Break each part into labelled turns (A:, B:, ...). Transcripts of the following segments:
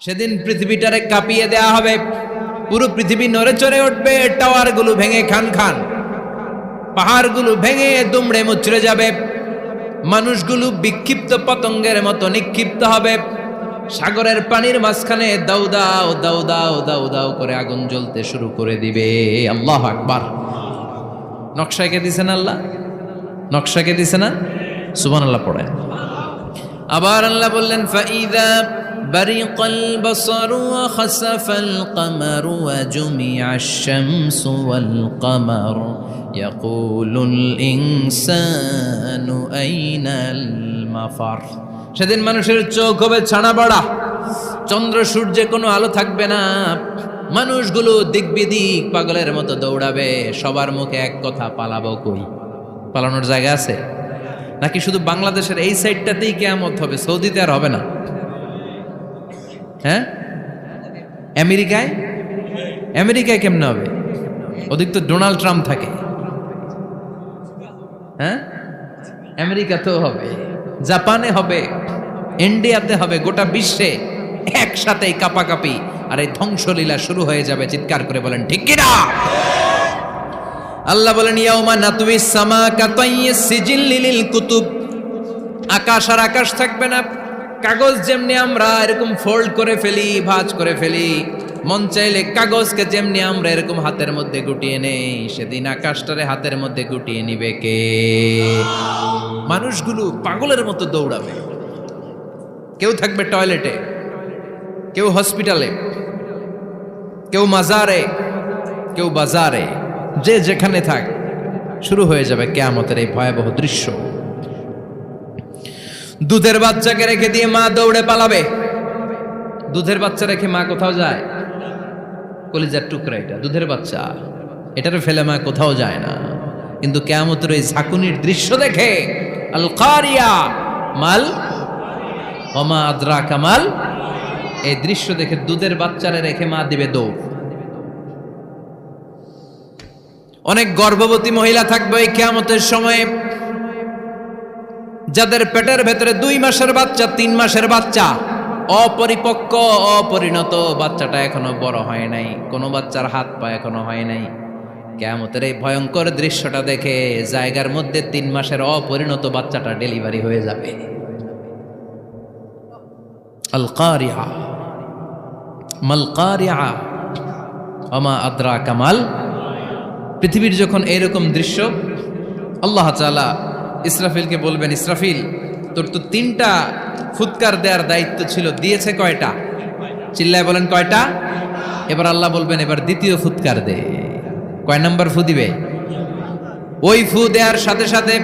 A: সেদিন পৃথিবীটারে কাঁপিয়ে দেয়া হবে, পুরো পৃথিবী নড়ে চড়ে উঠবে, টাওয়ারগুলো ভেঙে খান খান, পাহাড়গুলো ভেঙে দুমড়ে মুচড়ে যাবে, মানুষগুলো বিক্ষিপ্ত পতঙ্গের মতো নিক্ষিপ্ত হবে, সাগরের পানির মাঝখানে দাউ দাউ দাউ দাউ দাউ দাউ করে আগুন জ্বলতে শুরু করে দিবে। আল্লাহু আকবার। নকশাকে দিছে না আল্লাহ, নকশাকে দিছে না, সুবহানাল্লাহ পড়েন। আবার আল্লাহ বললেন ফাইদা বারিকাল বাসারু ওয়া খাসাফাল কামারু ওয়া জুমিআশ শামসু ওয়াল কামারু ইয়াকুলুল ইনসানু আইনাল মাফার। সেদিন মানুষের চোখ হবে ছানা বড়া, চন্দ্র সূর্যে কোনো আলো থাকবে না, মানুষগুলো দিক বিদিক পাগলের মতো দৌড়াবে, সবার মুখে এক কথা, পালাবো কই? পালানোর জায়গা আছে নাকি শুধু বাংলাদেশের এই সাইডটাতেই কিয়ামত হবে, সৌদিতে আর হবে না? হ্যাঁ, আমেরিকায়, আমেরিকায় কেমনে হবে? ওদিক তো ডোনাল্ড ট্রাম্প থাকে। হ্যাঁ, আমেরিকাতেও হবে, জাপানে হবে, ইন্ডিয়াতে হবে, গোটা বিশ্বে একসাথে কাপাকাপি আর এই ধ্বংসলীলা শুরু হয়ে যাবে। চিৎকার করে বলেন ঠিক কিনা? আল্লাহ বলেন ইয়াউমা নাতুইস সামা কাতাইয়িস সিজিল্লি লিল কুতুব। আকাশ আর আকাশ থাকবে না, কাগজ যেমনি আমরা এরকম ফোল্ড করে ফেলি, ভাঁজ করে ফেলি, মন চাইলে কাগজকে যেমনি আমরা এরকম হাতের মধ্যে গুটিয়ে নেই, সেদিন আকাশটারে হাতের মধ্যে গুটিয়ে নিবে কে? মানুষগুলো পাগলের মতো দৌড়াবে, কেউ থাকবে টয়লেটে, কেউ হসপিটালে, কেউ মাজারে, কেউ বাজারে, যে যেখানে থাক, শুরু হয়ে যাবে কিয়ামতের এই ভয়াবহ দৃশ্য। দুধের বাচ্চাকে রেখে দিয়ে মা দৌড়ে পালাবে। দুধের বাচ্চা রেখে মা কোথাও যায়? কলিজার টুকরা এটা, দুধের বাচ্চা, এটারে ফেলে মা কোথাও যায় না। কিন্তু কিয়ামতের এই ঝাঁকুনির দৃশ্য দেখে, আল কারিয়া মাল ওমা আদরাকা মাল, এই দৃশ্য দেখে দুধের বাচ্চারে রেখে মা দিবে দৌড়। অনেক গর্ভবতী মহিলা থাকবে এই কিয়ামতের সময়ে, যাদের পেটের ভেতরে 2 মাসের বাচ্চা, 3 মাসের বাচ্চা, অপরিপক্ক অপরিণত, বাচ্চাটা এখনো বড় হয় নাই, কোনো বাচ্চার হাত পা এখনো হয় নাই। কিয়ামতের এই ভয়ঙ্কর দৃশ্যটা দেখে জায়গার মধ্যে 3 মাসের অপরিণত বাচ্চাটা ডেলিভারি হয়ে যাবে। আল কারিয়া মাল কারিয়া ওমা আদরাকা মাল। পৃথিবীর যখন এরকম দৃশ্য, আল্লাহ তাআলা ইসরাফিলকে বলবেন, ইসরাফিল তোর তো 3টা ফুৎকার দেওয়ার দায়িত্ব ছিল, দিয়েছে কয়টা? চিল্লায় বলেন কয়টা? এবার আল্লাহ বলবেন এবার দ্বিতীয় ফুৎকার দে। কয় নাম্বার ফু দিবে? ওই ফু দেওয়ার সাথে সাথে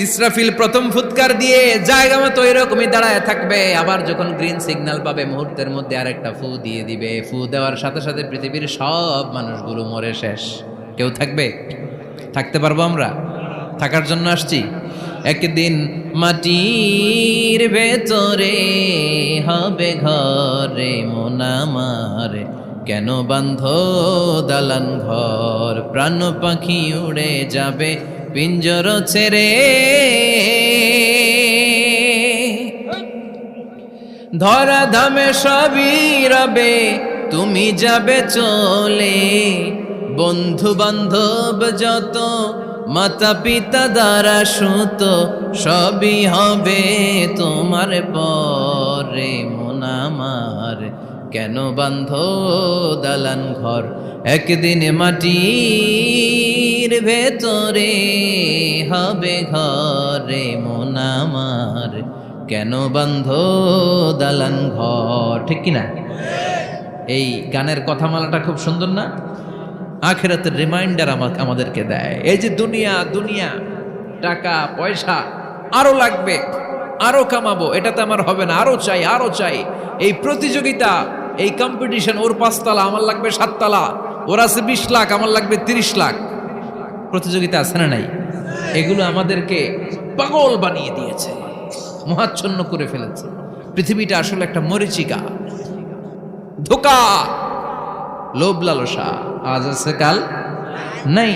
A: ইসরাফিল প্রথম ফুৎকার দিয়ে জায়গা মতো এরকমই দাঁড়ায় থাকবে, আবার যখন গ্রিন সিগন্যাল পাবে মুহূর্তের মধ্যে আরেকটা ফু দিয়ে দিবে। ফু দেওয়ার সাথে সাথে পৃথিবীর সব মানুষগুলো মরে শেষ, কেউ থাকবে? থাকতে পারবো আমরা? থাকার জন্য আসছি। একদিন মাটির ভেতরে হবে ঘরে মন আমার, কেন বান্ধ দালান ঘর, প্রাণ পাখি উড়ে যাবে পিঞ্জর ছেড়ে, ধরা ধামে সবই রবে তুমি যাবে চলে, বন্ধু বান্ধব যত মাতা পিতা দ্বারা সুত, সবই হবে তোমার পরে মন আমার, কেন বান্ধ দালান ঘর, একদিন মাটির ভেতরে হবে ঘরে মন আমার, কেন বান্ধ দালান ঘর। ঠিক কিনা? এই গানের কথামালাটা খুব সুন্দর না? আখিরাতের রিমাইন্ডার আমাদেরকে দেয়। এই যে দুনিয়া দুনিয়া, টাকা পয়সা আরো লাগবে, আরো কামাবো, এটাতে আমার হবে না, আরো চাই আরো চাই। এই প্রতিযোগিতা, এই কম্পিটিশন, ওর 5 তলা আমার লাগবে 7 তলা, ওর আছে 20 লাখ আমার লাগবে 30 লাখ, প্রতিযোগিতা আছে না নাই? এগুলো আমাদেরকে পাগল বানিয়ে দিয়েছে, মোহাচ্ছন্ন করে ফেলেছে। পৃথিবীটা আসলে একটা মরীচিকা, ধোঁকা, লোভ লালসা, আজ আছে কাল নাই।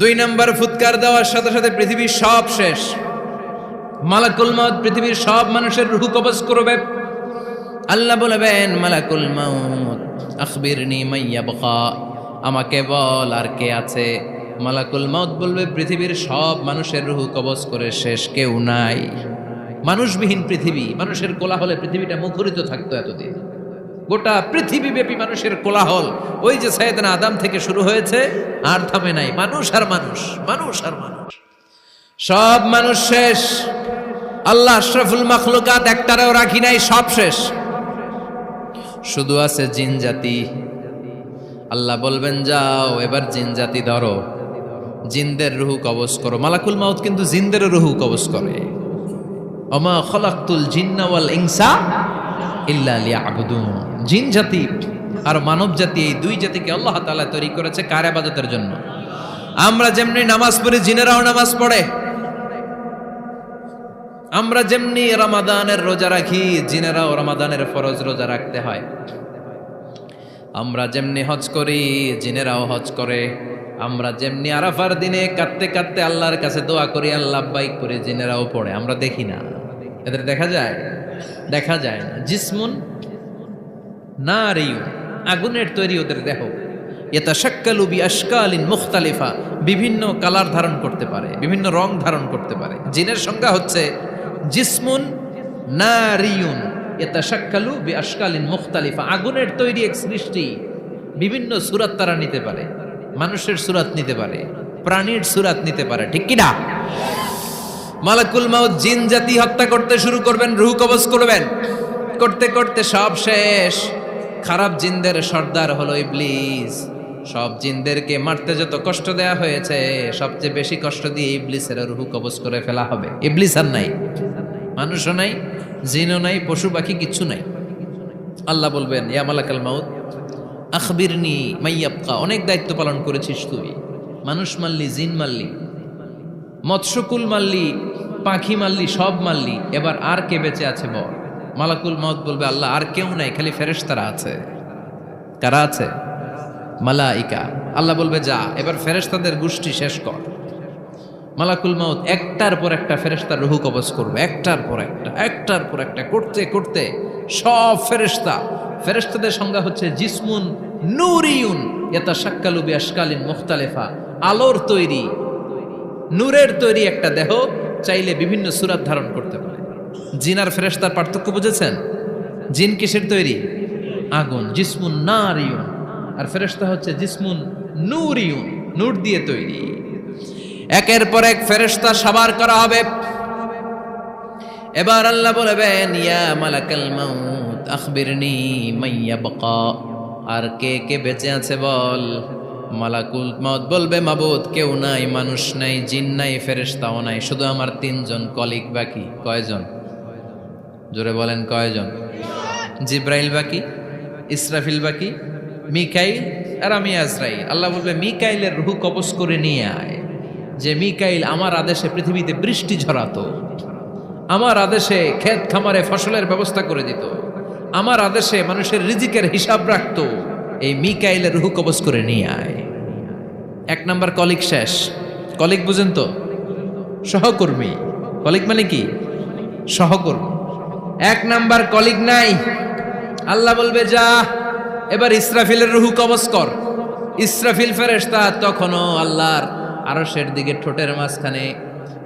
A: 2 নম্বর ফুৎকার দেওয়ার সাথে সাথে পৃথিবীর সব শেষ। মালাকুল মউত পৃথিবীর সব মানুষের রূহ কবজ করবে। আল্লাহ বলবেন মালাকুল মাউত আখবিরনি মাইয়াবকা, আমাকে বল আর কে আছে। মালাকুল মাউত বলবে পৃথিবীর সব মানুষের রুহ কবজ করে শেষ, কেউ নাই। মানুষবিহীন পৃথিবী, মানুষের কোলাহলে পৃথিবীটা মুখরিত থাকতো এতদিন। গোটা পৃথিবীব্যাপী মানুষের কোলাহল, ওই যে সাইয়েদনা আদম থেকে শুরু হয়েছে আর থামে নাই। মানুষ আর মানুষ, মানুষ আর মানুষ, সব মানুষ শেষ। আল্লাহ আশরাফুল মাখলুকাত একটারেও রাখি নাই, সব শেষ। শুধু আছে জিন জাতি। আল্লাহ বলবেন যাও এবার জিন জাতি ধরো, জিনদের রুহ কবজ করো। মালাকুল মাউত কিন্তু জিনদের রুহ কবজ করে। ওমা খলাকতুল জিন্না ওয়াল ইনসা ইল্লা লিয়াবুদুন। জিন জাতি আর মানব জাতি, এই দুই জাতিকে আল্লাহ তাআলা তৈরি করেছে কার ইবাদতের জন্য। আমরা যেমনি নামাজ পড়ি, জিনেরাও নামাজ পড়ে। আমরা যেমনি রমাদানের রোজা রাখি, জিনেরাও রমাদানের ফরজ রোজা রাখতে হয়। আমরা যেমনি হজ করি, জিনেরাও হজ করে। আমরা যেমনি আরাফার দিনে কাঁদতে কাঁদতে আল্লাহর কাছে দোয়া করি, আল্লাহ বাইক করে, জিনেরাও পড়ে। আমরা দেখি না, এদের দেখা যায়? দেখা যায় না। জিসমুন নারিয়ুন, আগুনের তৈরি ওদের দেহ। ইয়াতাশাক্কালু বিআশকালিন মুখতালিফা, বিভিন্ন কালার ধারণ করতে পারে, বিভিন্ন রং ধারণ করতে পারে। জিনের সংজ্ঞা হচ্ছে জিসমুন নারিয়ুন ইয়াতাশাক্কালু বিআশকালিন মুখতালিফা, আগুনের তৈরি এক সৃষ্টি। বিভিন্ন সূরত তারা নিতে পারে, মানুষের সূরত নিতে পারে, প্রাণীর সূরত নিতে পারে, ঠিক কি না? মালাকুল মাউত জিন জাতি হত্যা করতে শুরু করবেন, রূহ কবজ করবেন। করতে করতে সব শেষ। খারাপ জিনদের সর্দার হলো ইবলিস। সব জিনদেরকে মারতে যত কষ্ট দেয়া হয়েছে, সবচেয়ে বেশি কষ্ট দিয়ে ইবলিসের রূহ কবজ করে ফেলা হবে। ইবলিস আর নাই, মানুষও নাই, জিনও নাই, পশু পাখি কিচ্ছু নাই। আল্লাহ বলবেন ইয়া মালাকাল মাউত আখবিরনি মাইয়াবকা, অনেক দায়িত্ব পালন করেছিস তুই। মানুষ মারলি, জিন মারলি, মৎস্যকুল মারলি, পাখি মারলি, সব মারলি, এবার আর কে বেঁচে আছে বল। মালাকুল মাউত বলবে আল্লাহ আর কেউ নাই, খালি ফেরেশতারা আছে। কারা আছে? মালাইকা। আল্লাহ বলবে যা এবার ফেরেশতাদের গোষ্ঠী শেষ কর। মালাকুল মাউত একটার পর একটা ফেরেশতার রূহ কবজ করবে, একটার পর একটা, একটার পর একটা, করতে করতে সব ফেরেশতা। ফেরেশতাদের সংজ্ঞা হচ্ছে জিসমুন নূরিয়ুন ইয়াতাশাক্কালু বিআশকালিন মুখতালিফা, আলোর তৈরি, নূরের তৈরি একটা দেহ, চাইলে বিভিন্ন সূরত ধারণ করতে পারে। জিন আর ফেরেশতার পার্থক্য বুঝেছেন? জিন কিসের তৈরি? আগুন, জিসমুন নারিয়ুন। আর ফেরেশতা হচ্ছে জিসমুন নূরিয়ুন, নূর দিয়ে তৈরি। একের পর এক ফেরেশতা সাবার করা হবে। এবার আল্লাহ বলবেন ইয়া মালাকাল মাউত আখবিরনি মাইয়াবকা, আর কে কে বেঁচে আছে বল। মালাকুল মাউত বলবে মাবুদ কেউ নাই, মানুষ নাই, জিন নাই, ফেরেশতাও নাই, শুধু আমার তিনজন কলিগ বাকি। কয়জন? জোরে বলেন কয়জন? জিব্রাইল বাকি, ইসরাফিল বাকি, মিকাইল আর আমি আজরাইল। আল্লাহ বলবে মিকাইলের রূহ কবজ করে নিয়ে আয়। যে মিকাইল আমার আদেশে পৃথিবীতে বৃষ্টি ঝরাতো, আমার আদেশে ক্ষেত খামারে ফসলের ব্যবস্থা করে দিত, আমার আদেশে মানুষের রিজিকের হিসাব রাখতো, এই মিকাইলের রূহ কবজ করে নিয়ে আয়। এক নাম্বার কলিগ শেষ। কলিগ বুঝেন তো? সহকর্মী। কলিগ মানে কি? সহকর্মী। এক নাম্বার কলিগ নাই। আল্লাহ বলবে যা এবার ইসরাফিলের রূহ কবজ কর। ইসরাফিল ফেরেশতা তখনও আল্লাহর আরশের দিকে ঠোঁটের মাঝখানে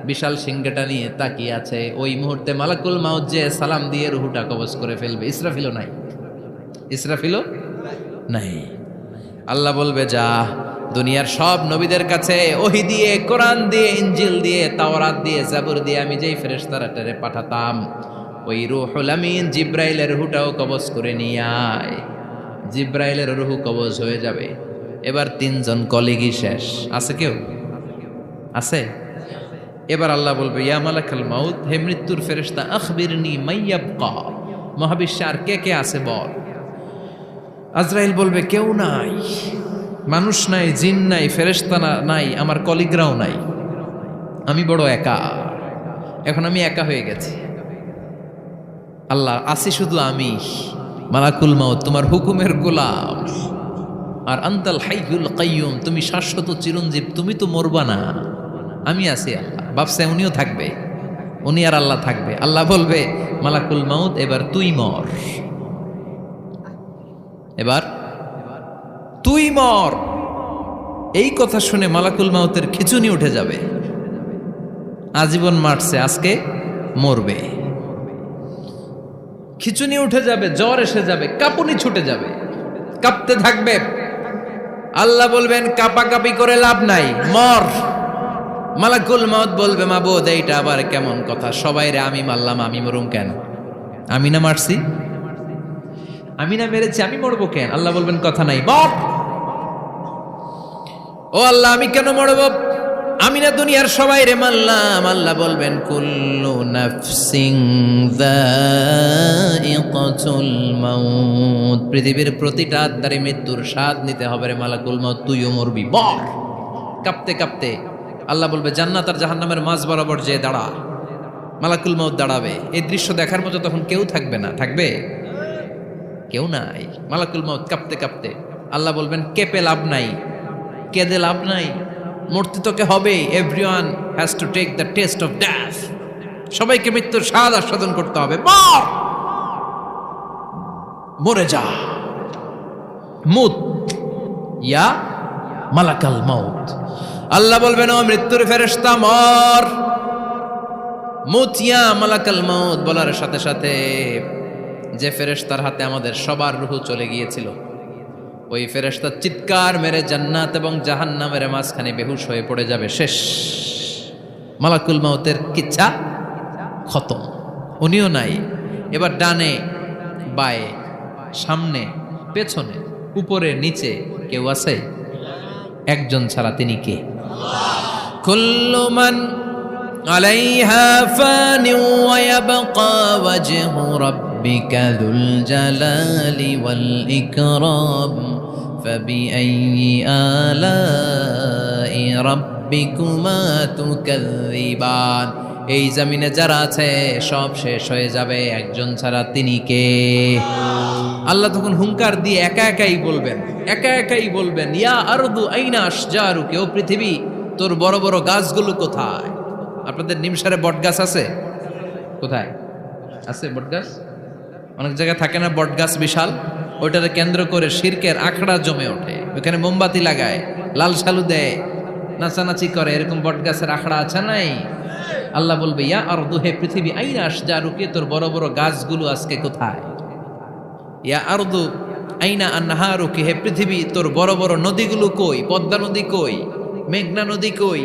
A: বিশাল সিংহটা নিয়ে তাকিয়ে আছে। ওই মুহূর্তে মালাকুল মাউত যে সালাম দিয়ে রূহটা কবজ করে ফেলবে। ইসরাফিলও নাই, ইসরাফিলও নাই। আল্লাহ বলবে যা দুনিয়ার সব নবীদের কাছে ওহী দিয়ে, কোরআন দিয়ে, ইনজিল দিয়ে, তাওরাত দিয়ে, জাবুর দিয়ে আমি যেই ফেরেশতারাটারে পাঠাতাম, ওই রূহুল আমিন জিব্রাইলের রূহটাও কবজ করে নিয়ে আয়। জিব্রাইলের রূহ কবজ হয়ে যাবে। এবার তিনজন কলিগই শেষ। আছে কেউ? আছে? এবার আল্লাহ বলবে ইয়া মালাকাল মাউত, হে মৃত্যুর ফেরেশতা আখবিরনি মাইয়াবকা, মহাবিশ্বে আর কে কে আছে বল। আজরাইল বলবে কেউ নাই, মানুষ নাই, জিন নাই, ফেরেশতা নাই, আমার কলিগরাও নাই, আমি বড় একা। এখন আমি একা হয়ে গেছি। আল্লাহ আসি শুধু আমি। মালাকুল মাউত তোমার হুকুমের গোলাম, আর আনতাল হাইয়ুল কাইয়ুম, তুমি শাশ্বত চিরঞ্জীব, তুমি তো মরবা না, আমি আছি। আল্লাহ ভাবছে উনিও থাকবে, উনি আর আল্লাহ থাকবে। আল্লাহ বলবে মালাকুল মাউত এবার তুই মর। এবার তুই মর, এই কথা শুনে মালাকুল মাউতের খিচুনি উঠে যাবে। আজীবন মারছে, আজকে মরবে। খিচুনি উঠে যাবে, জ্বর এসে যাবে, কাঁপুনি ছুটে যাবে, কাঁপতে থাকবে। আল্লাহ বলবেন কাঁপাকাঁপি করে লাভ নাই, মর। মালাকুল মাউত বলবে মাবুদ এইটা আবার কেমন কথা, সবাই রে আমি মারলাম, আমি মরুম কেন? আমি না মারছি, আমি না মেরেছি, আমি মরবো কেন? আল্লাহ বলবেন কথা নাই, মর। ও আল্লাহ আমি কেন মরব? আমি না দুনিয়ার সবাই রে মারলাম। আল্লাহ বলবেন কুল্লু নাফসিন যায়িকাতুল মাউত, পৃথিবীর প্রতিটা আত্মারে মৃত্যুর স্বাদ নিতে হবে রে মালাকুল মাউত, তুইও মরবি, মর। কাঁপতে কাঁপতে আল্লাহ বলবে জান্নাত আর জাহান্নামের মাঝ বরাবর যে দাঁড়া। মালাকুল মাউত দাঁড়াবে, এই দৃশ্য দেখার মতো তখন কেউ থাকবে না, থাকবে কেউ নাই। মালাকুল মাউত কাঁপতে কাঁপতে আল্লাহ বলবেন কেঁপে লাভ নাই, কেঁদে লাভ নাই, মরতে তোকে হবে। Everyone has to take the test of death, সবাইকে মৃত্যুর স্বাদ আস্বাদন করতে হবে। মর, মরে যা। মুত ইয়া মালাকাল মাউত। আল্লাহ বলবেন ও মৃত্যুর ফেরেশতা মর। মুত ইয়া মালাকাল মাউত বলার সাথে সাথে যে ফেরেশতার হাতে আমাদের সবার রূহ চলে গিয়েছিল, ওই ফেরেশতা চিৎকার মেরে জান্নাত এবং জাহান্নামের মাঝখানে বেহুশ হয়ে পড়ে যাবে, শেষ। মালাকুল মাউতের কিচ্ছা খতম, উনিও নাই। এবার ডানে বায়ে সামনে পেছনে উপরে নিচে কেউ আছে? একজন ছাড়া, তিনি কে? কুল্লু মান আলাইহা ফানি ওয়া ইয়াবকা ওয়াজহু রাব্বিকা যুল জালালি ওয়াল ইকরাম ফাবিআইয়ি আলাই রাব্বিকুমা তুকাযযিবান। এই জমিনে যারা আছে সব শেষ হয়ে যাবে, একজন ছাড়া, তিনি কে? আল্লাহ তখন হুঙ্কার দিয়ে একা একাই বলবেন ইয়া আরদু আইনা আশজারুকি, ও পৃথিবী তোর বড় বড় গাছগুলো কোথায়? আপনাদের নিমসারে বট গাছ আছে? কোথায় আছে বট গাছ? অনেক জায়গায় থাকে না বট গাছ বিশাল, ওইটাকে কেন্দ্র করে শিরকের আখড়া জমে ওঠে, ওখানে মোমবাতি লাগায়, লাল সালু দেয়, নাচানাচি করে, এরকম বট গাছের আখড়া আছে নাই? আল্লাহ বলবে ইয়া আরদু, হে পৃথিবী, আইনা আশজারুকি, তোর বড় বড় গাছগুলো আজকে কোথায়? ইয়া আরদু আইনা আনহারুকি, হে পৃথিবী তোর বড় বড় নদীগুলো কই? পদ্মা নদী কই? মেঘনা নদী কই?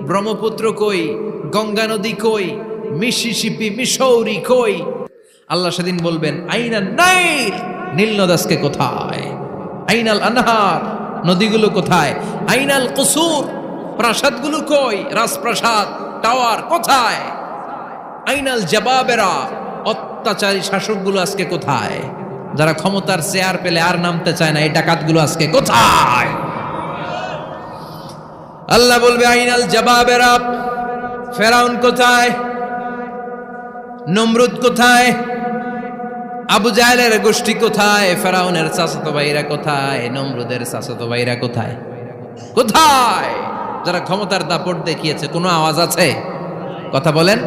A: ব্রহ্মপুত্র কই? গঙ্গা নদী কই? মিসিসিপি, মিসৌরি কই? আল্লাহ সেদিন বলবেন আইনা নাইল, নীল নদ আজকে কোথায়? আইনাল আনহার, নদীগুলো কোথায়? আইনাল কুসুর, প্রাসাদগুলো কই? রাজপ্রাসাদ, টাওয়ার কোথায়? আইনাল জাবাবেরা, অত্যাচারী শাসকগুলো আজকে কোথায়? যারা ক্ষমতার চেয়ার পেলে আর নামতে চায় না, এই ডাকাতগুলো আজকে কোথায়? আল্লাহ বলবে আইনাল জাবাবেরা, ফেরাউন কোথায়? নমরুদ কোথায়? আবু জাহেলের গোষ্ঠী কোথায়? ফেরাউনের চাচাতো ভাইরা কোথায়? নমরুদের চাচাতো ভাইরা কোথায়? কোথায়? যারা ক্ষমতার দাপট দেখিয়েছে, কোনো আওয়াজ আছে? কথা বলেন।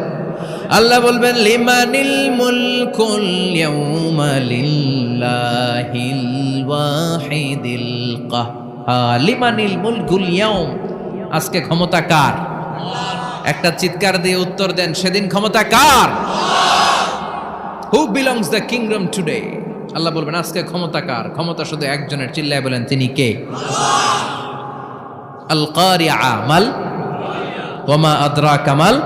A: আল্লাহ বলবেন লিমানিল মুলকুল ইয়াউমা লিল্লাহিল ওয়াহিদিল কাহ্হার। লিমানিল মুলকুল ইয়াউম, আজকে ক্ষমতা কার? একটা চিৎকার দিয়ে উত্তর দেন, সেদিন ক্ষমতা কার? Who belongs the kingdom today? আল্লাহ বলবেন আজকে ক্ষমতা কার? ক্ষমতা শুধু একজনের, চিল্লায় বলেন তিনি কে? আল কারিআ, মাল ওয়া মা আদরাকা মাল